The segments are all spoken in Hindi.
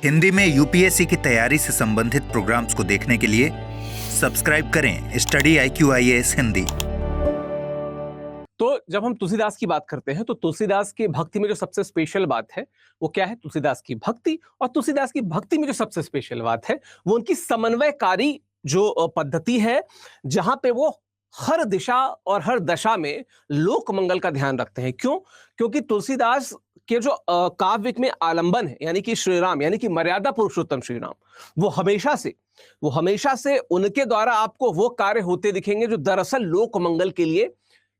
हिंदी में यूपीएससी की तैयारी से संबंधित प्रोग्राम्स को देखने के लिए सब्सक्राइब करें स्टडी IQ IAS हिंदी। तो जब हम तुलसीदास की बात करते हैं तो तुलसीदास की भक्ति में जो सबसे स्पेशल बात है वो क्या है? तुलसीदास की भक्ति। और तुलसीदास की भक्ति में जो सबसे स्पेशल बात है वो उनकी समन्वयकारी जो पद्धति है, जहां पे वो हर दिशा और हर दशा में लोक मंगल का ध्यान रखते हैं। क्यों? क्योंकि तुलसीदास के जो काव्य में आलंबन है, यानी कि श्री राम, यानी कि मर्यादा पुरुषोत्तम श्री राम, वो हमेशा से उनके द्वारा आपको वो कार्य होते दिखेंगे जो दरअसल लोक मंगल के लिए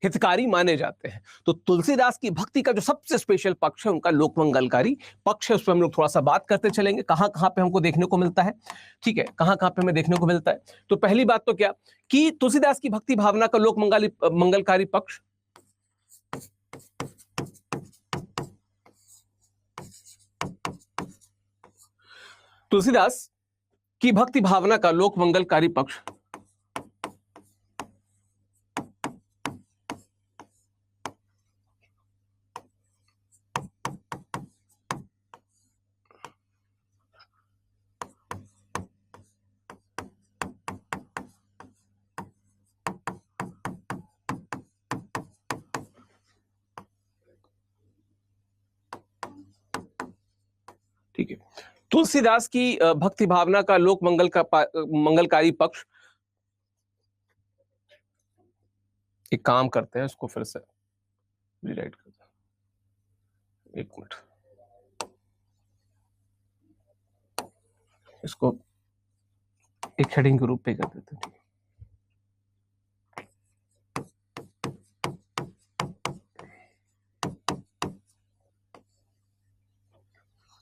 हितकारी माने जाते हैं। तो तुलसीदास की भक्ति का जो सबसे स्पेशल पक्ष है उनका लोक मंगलकारी पक्ष है। उस पर हम लोग थोड़ा सा बात करते चलेंगे, कहां कहां पे हमको देखने को मिलता है। ठीक है, कहां कहां पे हमें देखने को मिलता है। तो पहली बात तो क्या कि तुलसीदास की भक्ति भावना का लोक मंगलकारी पक्ष, तुलसीदास की भक्ति भावना का लोक मंगलकारी पक्ष ठीक है, तुलसीदास की भक्ति भावना का लोक मंगलकारी पक्ष, एक काम करते हैं, उसको फिर से रीराइट करते हैं। एक मिनट, इसको एक हेडिंग के रूप में कर देते हैं।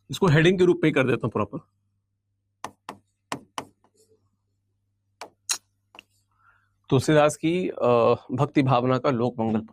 इसको हेडिंग के रूप में कर देता हूं प्रॉपर। तुलसीदास की भक्ति भावना का लोक मंगल।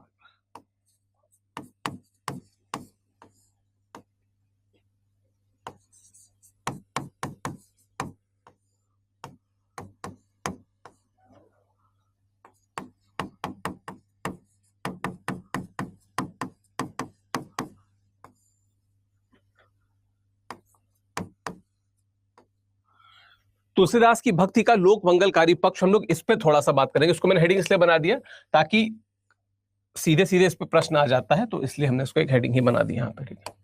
तुलसीदास की भक्ति का लोक मंगलकारी पक्ष, हम लोग इस पे थोड़ा सा बात करेंगे। इसको मैंने हेडिंग इसलिए बना दिया ताकि सीधे सीधे इस पे प्रश्न आ जाता है, तो इसलिए हमने इसको एक हेडिंग ही बना दी यहां पे। ठीक है,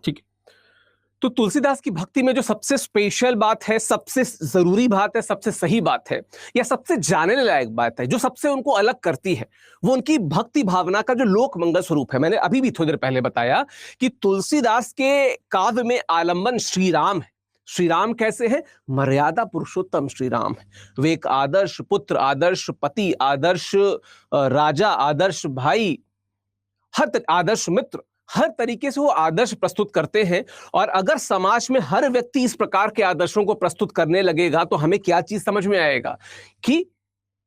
ठीक है। तो तुलसीदास की भक्ति में जो सबसे स्पेशल बात है, सबसे जरूरी बात है, सबसे सही बात है, या सबसे जानने लायक बात है, जो सबसे उनको अलग करती है, वो उनकी भक्ति भावना का जो लोक मंगल स्वरूप है। मैंने अभी भी थोड़ी देर पहले बताया कि तुलसीदास के काव्य में आलंबन श्री राम है। श्री राम कैसे हैं? मर्यादा पुरुषोत्तम श्री राम है। वे एक आदर्श पुत्र, आदर्श पति, आदर्श राजा, आदर्श भाई, आदर्श मित्र, हर तरीके से वो आदर्श प्रस्तुत करते हैं। और अगर समाज में हर व्यक्ति इस प्रकार के आदर्शों को प्रस्तुत करने लगेगा तो हमें क्या चीज समझ में आएगा कि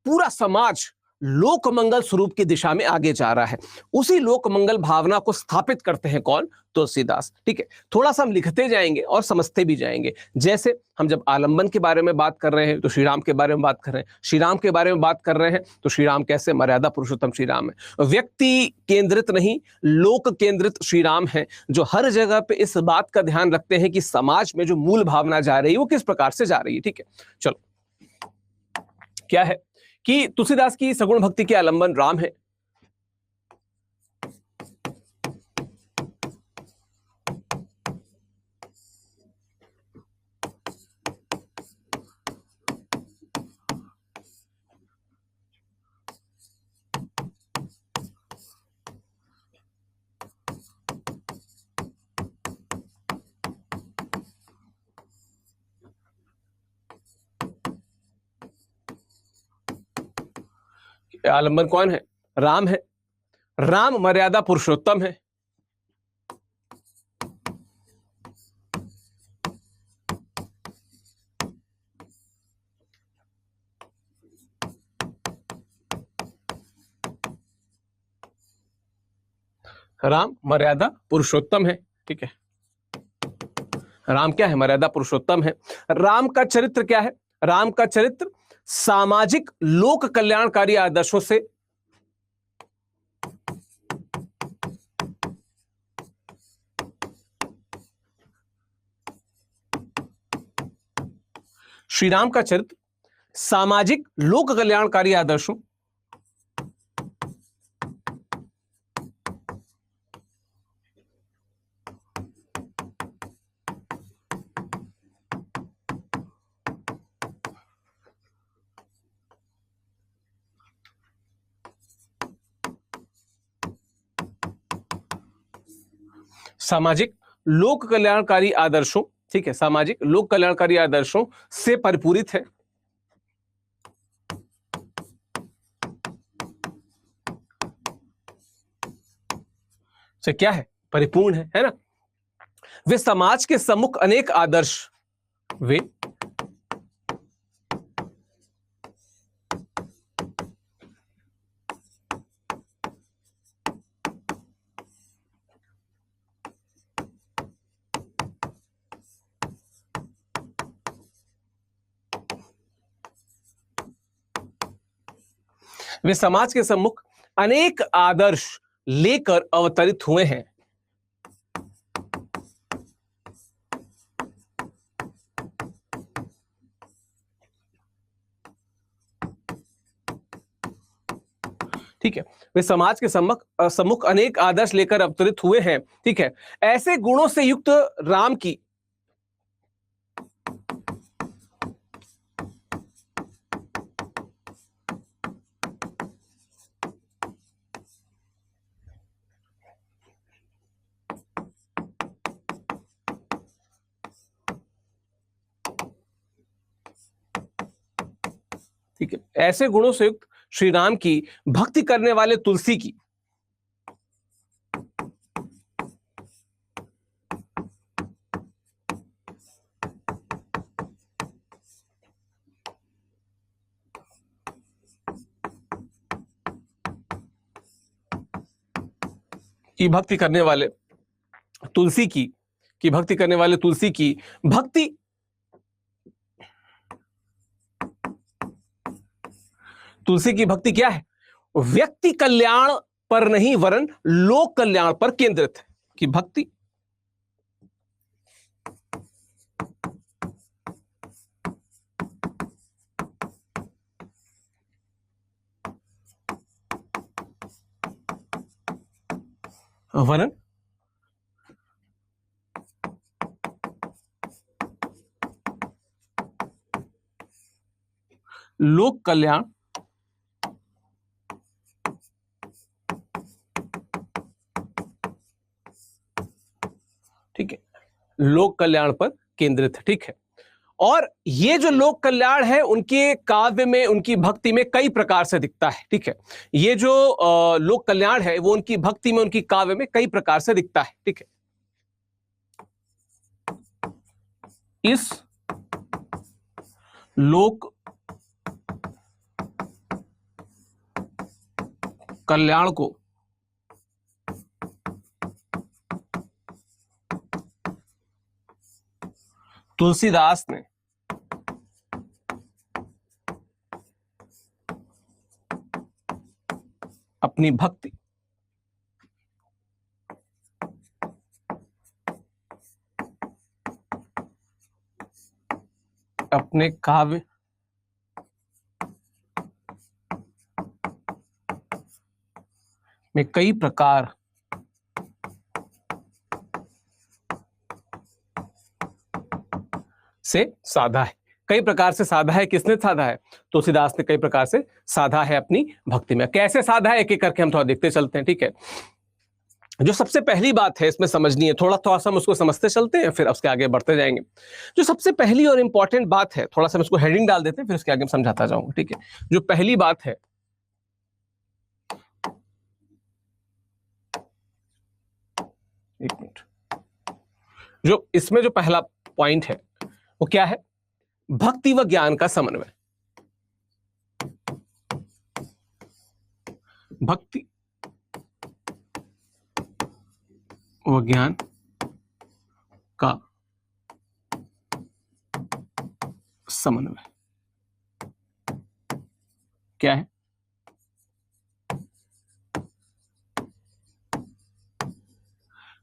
पूरा समाज लोक मंगल स्वरूप की दिशा में आगे जा रहा है। उसी लोक मंगल भावना को स्थापित करते हैं कौन? तुलसीदास। ठीक है, थोड़ा सा हम लिखते जाएंगे और समझते भी जाएंगे। जैसे हम जब आलंबन के बारे में बात कर रहे हैं तो श्री राम के बारे में बात कर रहे हैं, श्री राम के बारे में बात कर रहे हैं तो श्री राम कैसे? मर्यादा पुरुषोत्तम श्री राम है। व्यक्ति केंद्रित नहीं, लोक केंद्रित श्री राम है, जो हर जगह पे इस बात का ध्यान रखते हैं कि समाज में जो मूल भावना जा रही है वो किस प्रकार से जा रही है। ठीक है, चलो, क्या है कि तुलसीदास की सगुण भक्ति के आलंबन राम है। आलंबन कौन है? राम है। राम मर्यादा पुरुषोत्तम है। राम मर्यादा पुरुषोत्तम है। ठीक है, राम क्या है? मर्यादा पुरुषोत्तम है। राम का चरित्र क्या है? राम का चरित्र सामाजिक लोक कल्याणकारी आदर्शों से श्री राम का चरित्र सामाजिक लोक कल्याणकारी आदर्शों सामाजिक लोक कल्याणकारी आदर्शों, ठीक है, सामाजिक लोक कल्याणकारी आदर्शों से परिपूरित है। से क्या है? परिपूर्ण है ना? वे समाज के सम्मुख अनेक आदर्श वे वे समाज के सम्मुख अनेक आदर्श लेकर अवतरित हुए हैं। ठीक है, वे समाज के सम्मुख अनेक आदर्श लेकर अवतरित हुए हैं। ठीक है, ऐसे गुणों से युक्त राम की ठीक है, ऐसे गुणों से युक्त श्री राम की भक्ति करने वाले तुलसी की भक्ति करने वाले तुलसी की भक्ति क्या है? व्यक्ति कल्याण पर नहीं वरन लोक कल्याण पर केंद्रित है। कि भक्ति वरन लोक कल्याण ठीक है, लोक कल्याण पर केंद्रित है। ठीक है, और ये जो लोक कल्याण है उनके काव्य में, उनकी भक्ति में कई प्रकार से दिखता है। ठीक है, ये जो लोक कल्याण है वो उनकी भक्ति में, उनकी काव्य में कई प्रकार से दिखता है। ठीक है, इस लोक कल्याण को तुलसीदास ने अपनी भक्ति अपने काव्य में कई प्रकार से साधा है। कई प्रकार से साधा है। किसने साधा है? तुलसीदास ने कई प्रकार से साधा है अपनी भक्ति में। कैसे साधा है एक एक करके हम थोड़ा देखते चलते हैं। ठीक है, जो सबसे पहली बात है इसमें समझनी है, थोड़ा थोड़ा सा हम उसको समझते चलते हैं, फिर उसके आगे बढ़ते जाएंगे। जो सबसे पहली और इंपॉर्टेंट बात है, थोड़ा सा हम इसको हेडिंग डाल देते हैं, फिर उसके आगे हम समझाता जाऊंगा। ठीक है, जो पहली बात है, एक मिनट, जो इसमें जो पहला पॉइंट है वो क्या है? भक्ति व ज्ञान का समन्वय। भक्ति व ज्ञान का समन्वय क्या है?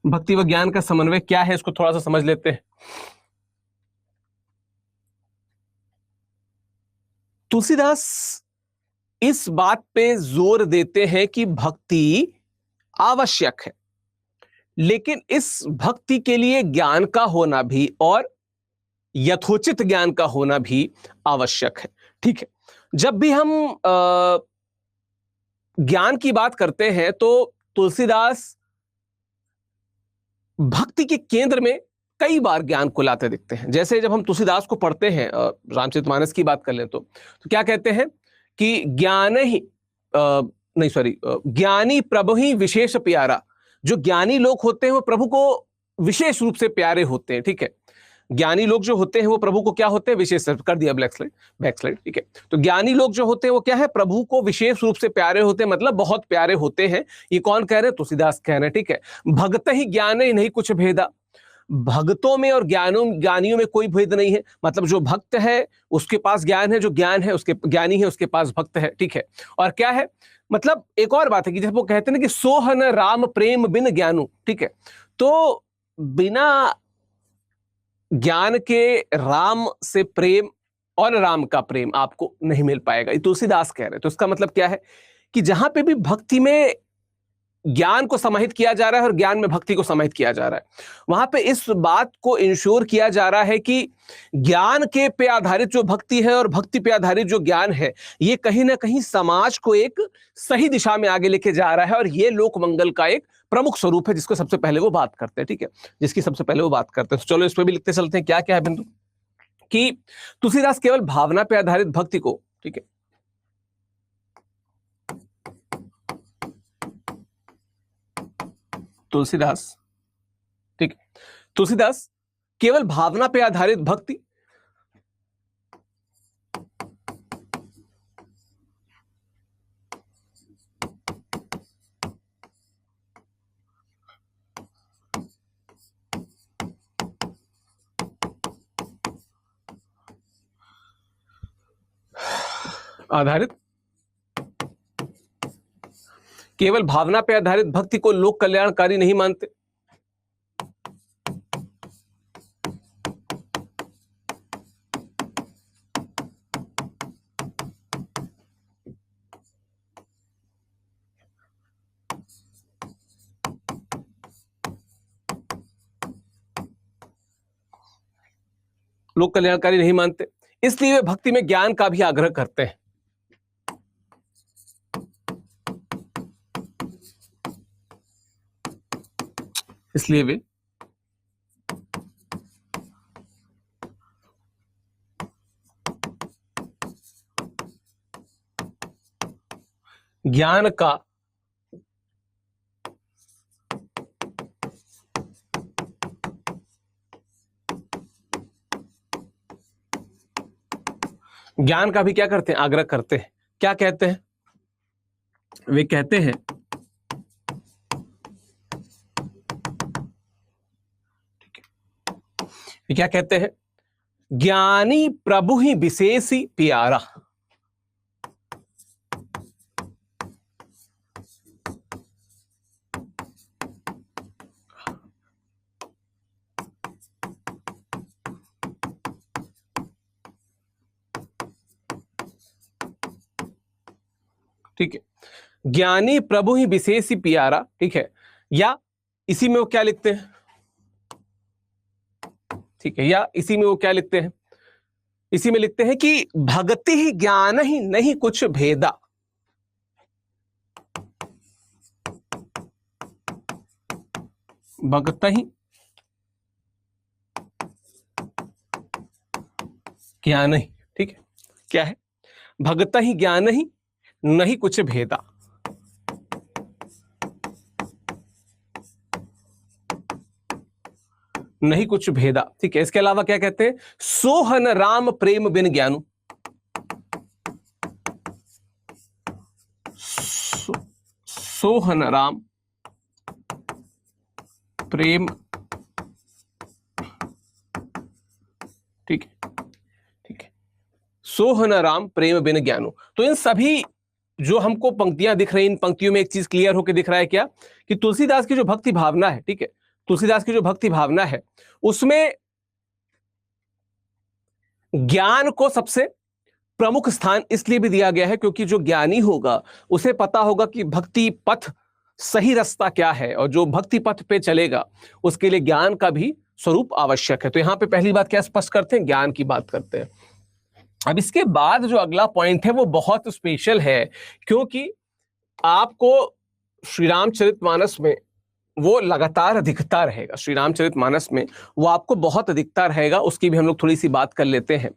भक्ति व ज्ञान का समन्वय क्या है, इसको थोड़ा सा समझ लेते हैं। तुलसीदास इस बात पे जोर देते हैं कि भक्ति आवश्यक है, लेकिन इस भक्ति के लिए ज्ञान का होना भी और यथोचित ज्ञान का होना भी आवश्यक है। ठीक है, जब भी हम ज्ञान की बात करते हैं तो तुलसीदास भक्ति के केंद्र में कई बार ज्ञान को लाते दिखते हैं। जैसे जब हम तुलसीदास को पढ़ते हैं, रामचरितमानस की बात कर लें तो क्या कहते हैं कि ज्ञानी प्रभु ही विशेष प्यारा। जो ज्ञानी लोग होते हैं वो प्रभु को विशेष रूप से प्यारे होते हैं। ठीक है, ज्ञानी लोग जो होते हैं वो प्रभु को क्या होते हैं, विशेष, कर दिया बैक स्लाइड। ठीक है, तो ज्ञानी लोग जो होते हैं वो क्या है, प्रभु को विशेष रूप से प्यारे होते हैं, मतलब बहुत प्यारे होते हैं। ये कौन कह रहे हैं? तुलसीदास कह रहे हैं। ठीक है, भगत ही ज्ञान ही नहीं कुछ भेदा। भक्तों में और ज्ञानियों में कोई भेद नहीं है। मतलब जो भक्त है उसके पास ज्ञान है, जो ज्ञान है उसके ज्ञानी है उसके पास भक्त है। ठीक है, और क्या है, मतलब एक और बात है कि जब वो कहते हैं ना कि सोहन राम प्रेम बिन ज्ञानु। ठीक है, तो बिना ज्ञान के राम से प्रेम और राम का प्रेम आपको नहीं मिल पाएगा। ये तुलसीदास कह रहे हैं। तो इसका मतलब क्या है कि जहां पे भी भक्ति में ज्ञान को समाहित किया जा रहा है और ज्ञान में भक्ति को समाहित किया जा रहा है, वहां पे इस बात को इंश्योर किया जा रहा है कि ज्ञान के पे आधारित जो भक्ति है और भक्ति पे आधारित जो ज्ञान है, ये कहीं ना कहीं समाज को एक सही दिशा में आगे लेके जा रहा है। और ये लोक मंगल का एक प्रमुख स्वरूप है जिसको सबसे पहले वो बात करते हैं। ठीक है, जिसकी सबसे पहले वो बात करते हैं। तो चलो इस पर भी लिखते चलते हैं। क्या क्या है बिंदु कि तुलसीदास केवल भावना पे आधारित भक्ति को, ठीक है, तुलसीदास केवल भावना पे आधारित भक्ति आधारित, केवल भावना पे आधारित भक्ति को लोक कल्याणकारी नहीं मानते। लोक कल्याणकारी नहीं मानते, इसलिए वे भक्ति में ज्ञान का भी आग्रह करते हैं। इसलिए वे ज्ञान का भी क्या करते हैं, आग्रह करते हैं। क्या कहते हैं? वे कहते हैं क्या कहते हैं, ज्ञानी प्रभु ही विशेषी प्यारा। ठीक है, ज्ञानी प्रभु ही विशेषी प्यारा। ठीक है, या इसी में वो क्या लिखते हैं, ठीक है, या इसी में वो क्या लिखते हैं, इसी में लिखते हैं कि भगति ही ज्ञान ही नहीं कुछ भेदा। भगत ही ज्ञान ही, ठीक है, क्या है, भगत ही ज्ञान ही नहीं कुछ भेदा। नहीं कुछ भेदा। ठीक है, इसके अलावा क्या कहते हैं, सोहन राम प्रेम बिन ज्ञानु। सोहन राम प्रेम, ठीक है, ठीक है, सोहन राम प्रेम बिन ज्ञानो। तो इन सभी जो हमको पंक्तियां दिख रही, इन पंक्तियों में एक चीज क्लियर होकर दिख रहा है क्या, कि तुलसीदास की जो भक्ति भावना है, ठीक है, तुलसीदास की जो भक्ति भावना है उसमें ज्ञान को सबसे प्रमुख स्थान इसलिए भी दिया गया है क्योंकि जो ज्ञानी होगा उसे पता होगा कि भक्ति पथ सही रास्ता क्या है, और जो भक्ति पथ पे चलेगा उसके लिए ज्ञान का भी स्वरूप आवश्यक है। तो यहां पे पहली बात क्या स्पष्ट करते हैं, ज्ञान की बात करते हैं। अब इसके बाद जो अगला पॉइंट है वो बहुत स्पेशल है, क्योंकि आपको श्री रामचरितमानस में वो लगातार दिखता रहेगा, श्री रामचरितमानस में वो आपको बहुत दिखता रहेगा। उसकी भी हम लोग थोड़ी सी बात कर लेते हैं।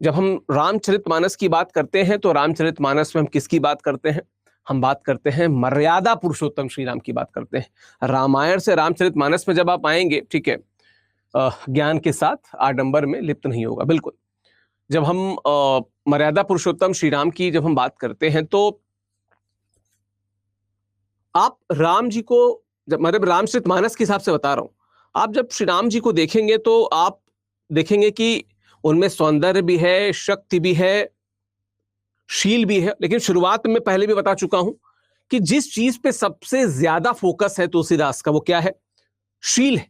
जब हम रामचरितमानस की बात करते हैं तो रामचरितमानस में हम किसकी बात करते हैं, हम बात करते हैं मर्यादा पुरुषोत्तम श्री राम की बात करते हैं। रामायण से रामचरितमानस में जब आप आएंगे, ठीक है, ज्ञान के साथ आडंबर में लिप्त नहीं होगा, बिल्कुल। जब हम मर्यादा पुरुषोत्तम श्री राम की जब हम बात करते हैं तो आप राम जी को, जब मतलब रामचरितमानस के हिसाब से बता रहा हूं, आप जब श्री राम जी को देखेंगे तो आप देखेंगे कि उनमें सौंदर्य भी है, शक्ति भी है, शील भी है। लेकिन शुरुआत में पहले भी बता चुका हूं कि जिस चीज पे सबसे ज्यादा फोकस है तुलसीदास का वो क्या है, शील है।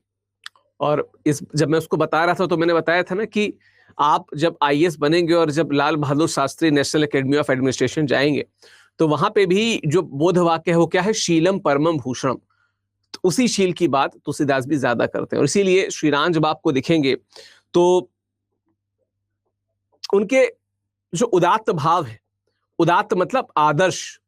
और इस जब मैं उसको बता रहा था तो मैंने बताया था ना कि आप जब आईएएस बनेंगे और जब Lal Bahadur Shastri national academy of administration जाएंगे तो वहां पे भी जो बोध वाक्य है वो क्या है, शीलम परमम भूषणम। तो उसी शील की बात तुलसीदास भी ज्यादा करते हैं। और इसीलिए श्री राम जब आपको दिखेंगे तो उनके जो उदात्त भाव है, उदात्त मतलब आदर्श,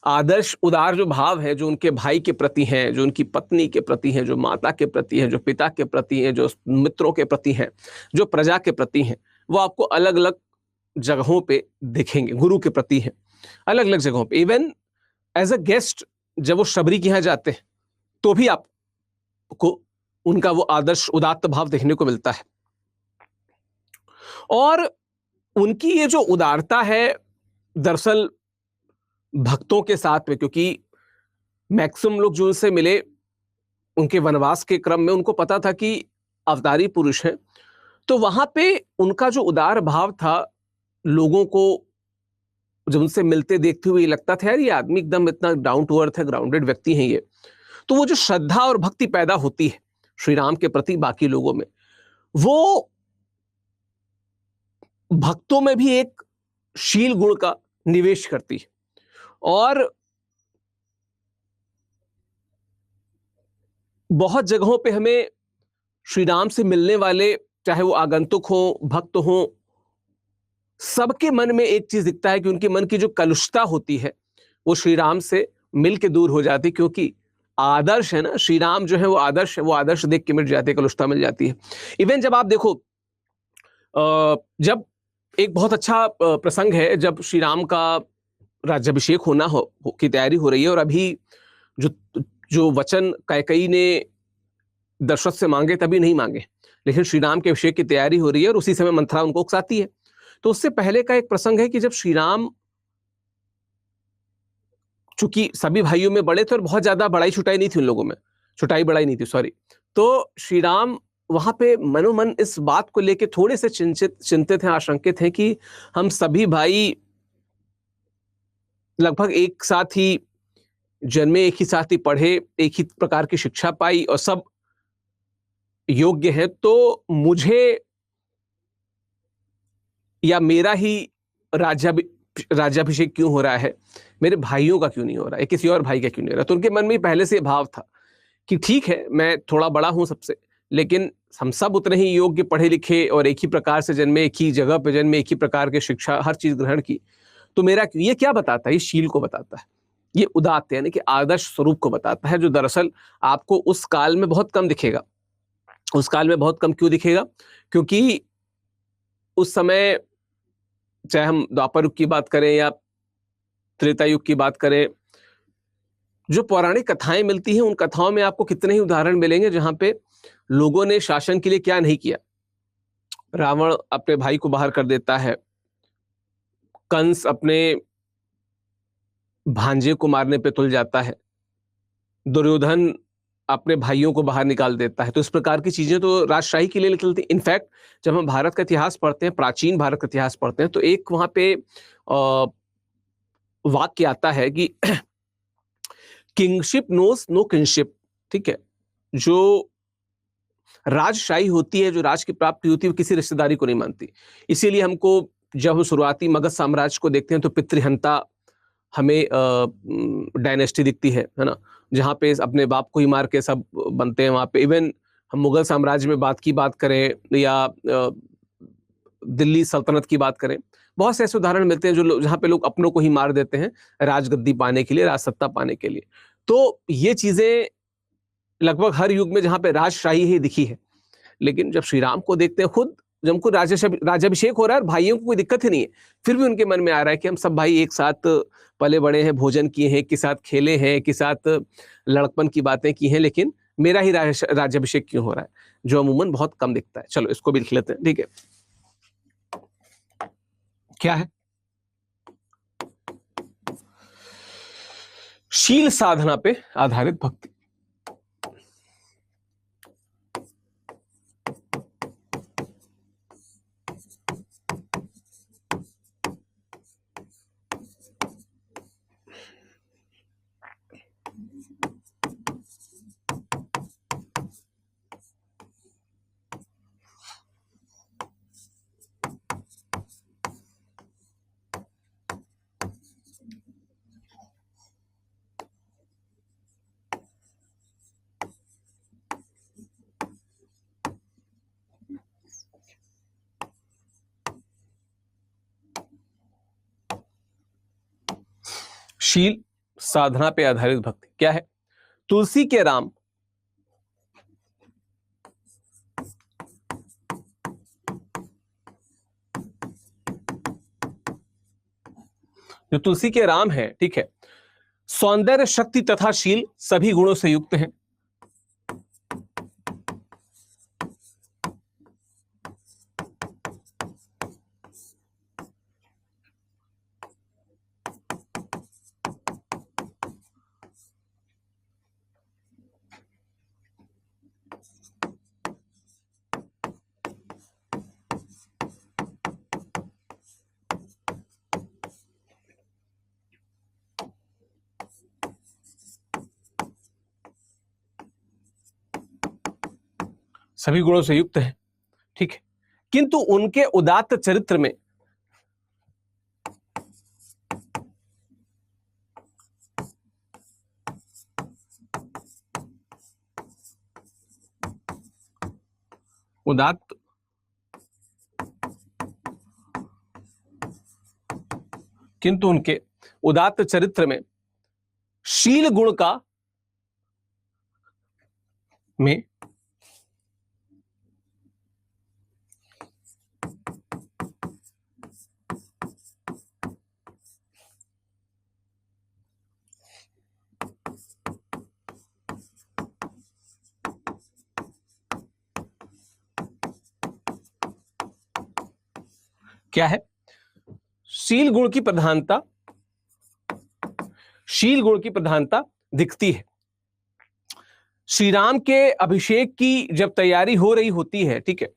आदर्श उदार जो भाव है, जो उनके भाई के प्रति हैं, जो उनकी पत्नी के प्रति हैं, जो माता के प्रति हैं, जो पिता के प्रति हैं, जो मित्रों के प्रति हैं, जो प्रजा के प्रति हैं, वो आपको अलग अलग जगहों पे दिखेंगे। गुरु के प्रति हैं अलग अलग जगहों पे। इवन एज अ गेस्ट जब वो शबरी के यहाँ जाते हैं तो भी आपको उनका वो आदर्श उदात्त भाव देखने को मिलता है। और उनकी ये जो उदारता है दरअसल भक्तों के साथ में, क्योंकि मैक्सिमम लोग जो उनसे मिले उनके वनवास के क्रम में उनको पता था कि अवतारी पुरुष हैं, तो वहां पे उनका जो उदार भाव था, लोगों को जब उनसे मिलते देखते हुए लगता था यार ये आदमी एकदम इतना डाउन टू अर्थ है, ग्राउंडेड व्यक्ति हैं ये। तो वो जो श्रद्धा और भक्ति पैदा होती है श्री राम के प्रति बाकी लोगों में, वो भक्तों में भी एक शील गुण का निवेश करती है। और बहुत जगहों पे हमें श्री राम से मिलने वाले, चाहे वो आगंतुक हो, भक्त हो, सबके मन में एक चीज दिखता है कि उनके मन की जो कलुषता होती है वो श्री राम से मिल के दूर हो जाती, क्योंकि आदर्श है ना, श्री राम जो है वो आदर्श है, वो आदर्श देख के मिट जाते, कलुषता मिल जाती है। इवन जब आप देखो जब एक बहुत अच्छा प्रसंग है, जब श्री राम का राज्याभिषेक होना हो की तैयारी हो रही है, और अभी जो जो वचन कैकेयी ने दशरथ से मांगे तभी नहीं मांगे, लेकिन श्री राम के अभिषेक की तैयारी हो रही है और उसी समय मंथरा उनको उकसाती है। तो उससे पहले का एक प्रसंग है कि जब श्री राम, चूंकि सभी भाइयों में बड़े थे और बहुत ज्यादा बड़ाई छुटाई नहीं थी उन लोगों में, छुटाई बड़ाई नहीं थी, सॉरी, तो श्री राम वहां पे मनोमन इस बात को लेके थोड़े से चिंतित हैं, आशंकित हैं कि हम सभी भाई लगभग एक साथ ही जन्मे, एक ही साथ ही पढ़े, एक ही प्रकार की शिक्षा पाई और सब योग्य है, तो मुझे या मेरा ही राज्याभिषेक क्यों हो रहा है, मेरे भाइयों का क्यों नहीं हो रहा है, किसी और भाई का क्यों नहीं हो रहा। तो उनके मन में पहले से भाव था कि ठीक है मैं थोड़ा बड़ा हूं सबसे, लेकिन हम सब उतने ही योग्य, पढ़े लिखे और एक ही प्रकार से जन्मे, एक ही जगह पे जन्मे, एक ही प्रकार की शिक्षा हर चीज ग्रहण की, तो मेरा क्यों। ये क्या बताता है, ये शील को बताता है, ये उदात्त यानी कि आदर्श स्वरूप को बताता है, जो दरअसल आपको उस काल में बहुत कम दिखेगा। उस काल में बहुत कम क्यों दिखेगा, क्योंकि उस समय चाहे हम द्वापर युग की बात करें या त्रेता युग की बात करें, जो पौराणिक कथाएं मिलती हैं उन कथाओं में आपको कितने ही उदाहरण मिलेंगे जहां पे लोगों ने शासन के लिए क्या नहीं किया। रावण अपने भाई को बाहर कर देता है, कंस अपने भांजे को मारने पे तुल जाता है, दुर्योधन अपने भाइयों को बाहर निकाल देता है। तो इस प्रकार की चीजें तो राजशाही के लिए निकलती। इनफैक्ट जब हम भारत का इतिहास पढ़ते हैं, प्राचीन भारत का इतिहास पढ़ते हैं, तो एक वहां पे वाक्य आता है कि किंगशिप नोस नो किंगशिप। ठीक है, जो राजशाही होती है, जो राज की प्राप्ति होती है, वो किसी रिश्तेदारी को नहीं मानती। इसीलिए हमको जब हम शुरुआती मगध साम्राज्य को देखते हैं तो पितृहंता हमें डायनेस्टी दिखती है ना, जहाँ पे अपने बाप को ही मार के सब बनते हैं वहां पे। इवन हम मुगल साम्राज्य में बात करें या दिल्ली सल्तनत की बात करें, बहुत से ऐसे उदाहरण मिलते हैं जो जहाँ पे लोग अपनों को ही मार देते हैं राजगद्दी पाने के लिए, राजसत्ता पाने के लिए। तो ये चीजें लगभग हर युग में जहाँ पे राजशाही ही दिखी है। लेकिन जब श्री राम को देखते हैं, खुद जब उनको राज्याभिषेक हो रहा है और भाइयों को कोई दिक्कत ही नहीं है, फिर भी उनके मन में आ रहा है कि हम सब भाई एक साथ पले बड़े हैं, भोजन किए हैं, एक के साथ खेले हैं, एक के साथ लड़कपन की बातें की हैं, लेकिन मेरा ही राज्याभिषेक क्यों हो रहा है, जो अमूमन बहुत कम दिखता है। चलो इसको भी लिख लेते हैं। ठीक है, क्या है? शील साधना पे आधारित भक्ति। शील साधना पे आधारित भक्ति क्या है? तुलसी के राम जो तुलसी के राम है, ठीक है, सौंदर्य, शक्ति तथा शील सभी गुणों से युक्त हैं। सभी गुणों से युक्त है, ठीक है, किंतु उनके उदात्त चरित्र में उदात्त किंतु उनके उदात्त चरित्र में शील गुण का में क्या है? शील गुण की प्रधानता, शील गुण की प्रधानता दिखती है। श्री राम के अभिषेक की जब तैयारी हो रही होती है, ठीक है,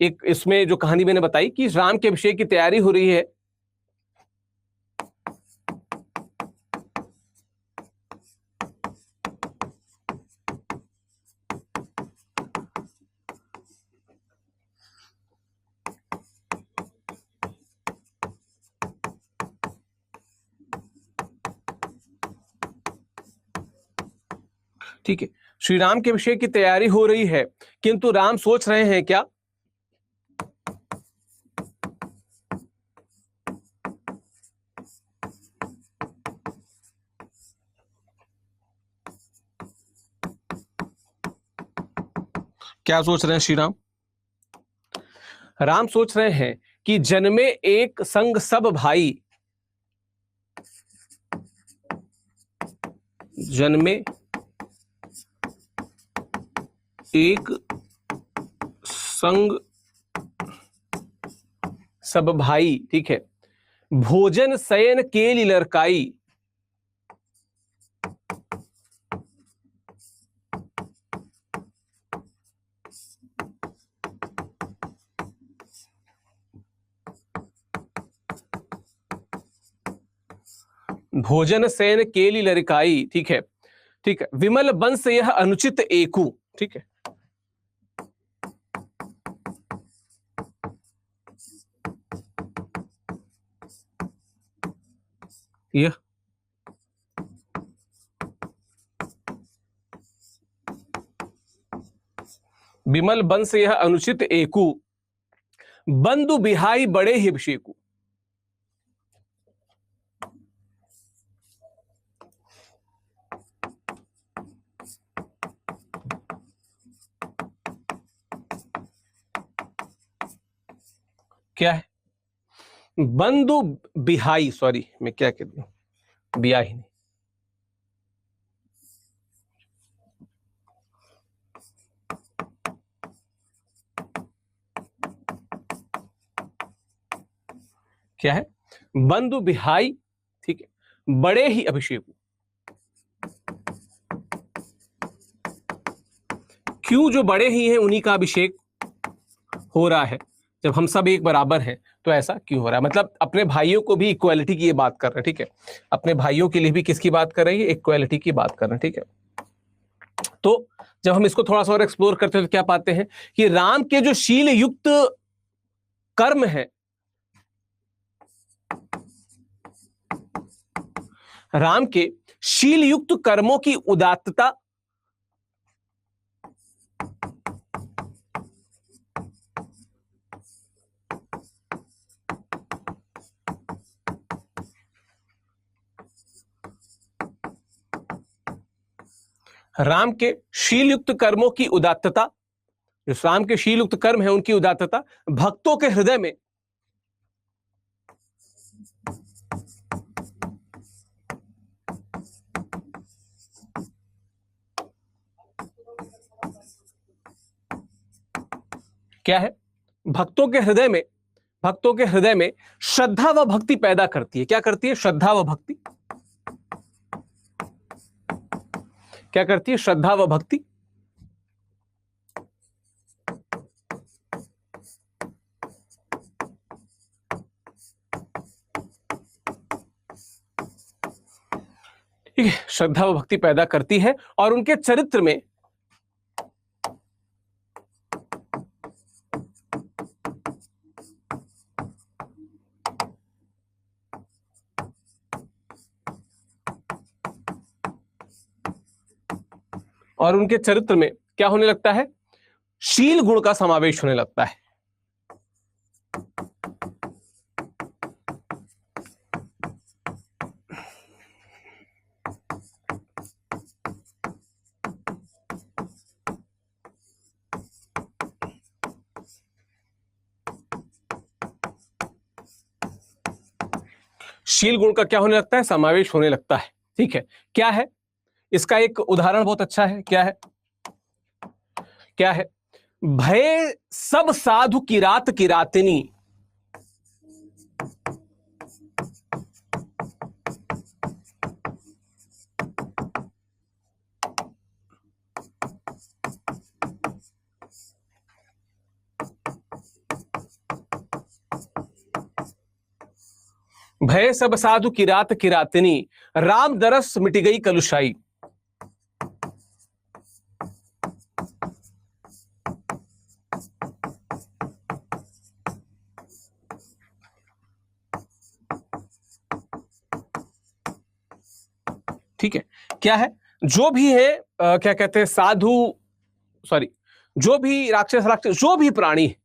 एक इसमें जो कहानी मैंने बताई कि राम के अभिषेक की तैयारी हो रही है, ठीक है, श्री राम के अभिषेक की तैयारी हो रही है, किंतु राम सोच रहे हैं क्या? क्या सोच रहे हैं श्री राम? राम सोच रहे हैं कि जन्मे एक संग सब भाई, जन्मे एक संग सब भाई, ठीक है, भोजन शयन केली लड़काई, भोजन सेन केली लरिकाई, ठीक है, ठीक है। विमल बंस यह अनुचित एकू, ठीक है। यह विमल बंस यह अनुचित एकू, बंधु बिहाई बड़े ही अभिषेकू। क्या है? बंधु बिहाई, सॉरी मैं क्या कह दूं, बियाही नहीं, क्या है? बंधु बिहाई, ठीक है, बड़े ही अभिषेकू। क्यों? जो बड़े ही हैं उन्हीं का अभिषेक हो रहा है। जब हम सब एक बराबर हैं तो ऐसा क्यों हो रहा है? मतलब अपने भाइयों को भी इक्वालिटी की ये बात कर रहे हैं, ठीक है। अपने भाइयों के लिए भी किसकी बात कर रही है? इक्वालिटी की बात कर रहे हैं, ठीक है। तो जब हम इसको थोड़ा सा और एक्सप्लोर करते हैं तो क्या पाते हैं कि राम के जो शील युक्त कर्म है, राम के शील युक्त कर्मों की उदात्तता राम के शील युक्त कर्मों की उदात्तता, जो राम के शील युक्त कर्म है उनकी उदात्तता भक्तों के हृदय में क्या है? भक्तों के हृदय में श्रद्धा व भक्ति पैदा करती है। क्या करती है? श्रद्धा व भक्ति। क्या करती है? श्रद्धा व भक्ति। ठीक है, श्रद्धा व भक्ति पैदा करती है और उनके चरित्र में क्या होने लगता है? शील गुण का समावेश होने लगता है। शील गुण का क्या होने लगता है? समावेश होने लगता है, ठीक है। क्या है इसका? एक उदाहरण बहुत अच्छा है। क्या है? क्या है? भय सब साधु किरात किरातिनी, भय सब साधु किरात किरातिनी, राम दरस मिट गई कलुषाई। ठीक है, क्या है? जो भी है क्या कहते हैं साधु, सॉरी, जो भी राक्षस जो भी प्राणी है,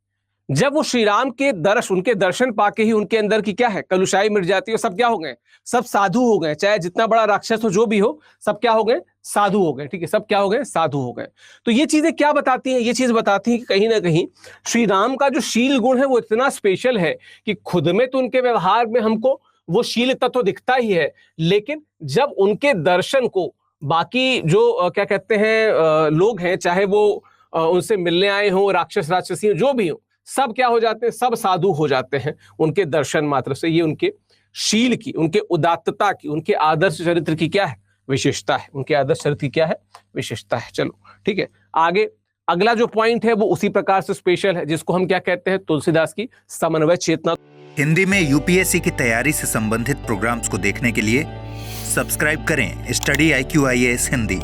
जब वो श्री राम के उनके दर्शन पाके ही उनके अंदर की क्या है? कलुषाई मिट जाती है। सब क्या हो गए? सब साधु हो गए। चाहे जितना बड़ा राक्षस हो, जो भी हो, सब क्या हो गए? साधु हो गए। ठीक है, सब क्या हो गए? साधु हो गए। तो ये चीजें क्या बताती हैं? ये चीज बताती है कि कहीं ना कहीं श्री राम का जो शील गुण है वो इतना स्पेशल है कि खुद में तो उनके व्यवहार में हमको वो शील तत्व दिखता ही है, लेकिन जब उनके दर्शन को बाकी जो क्या कहते हैं लोग हैं, चाहे वो उनसे मिलने आए हों, राक्षसी जो भी हो, सब क्या हो जाते हैं? सब साधु हो जाते हैं उनके दर्शन मात्र से। ये उनके शील की, उनके उदात्तता की, उनके आदर्श चरित्र की क्या है? विशेषता है। उनके आदर्श चरित्र की क्या है? विशेषता है। चलो ठीक है, आगे अगला जो पॉइंट है वो उसी प्रकार से स्पेशल है, जिसको हम क्या कहते हैं? तुलसीदास की समन्वय चेतना। हिंदी में यूपीएससी की तैयारी से संबंधित प्रोग्राम्स को देखने के लिए सब्सक्राइब करें स्टडी IQ IAS हिंदी।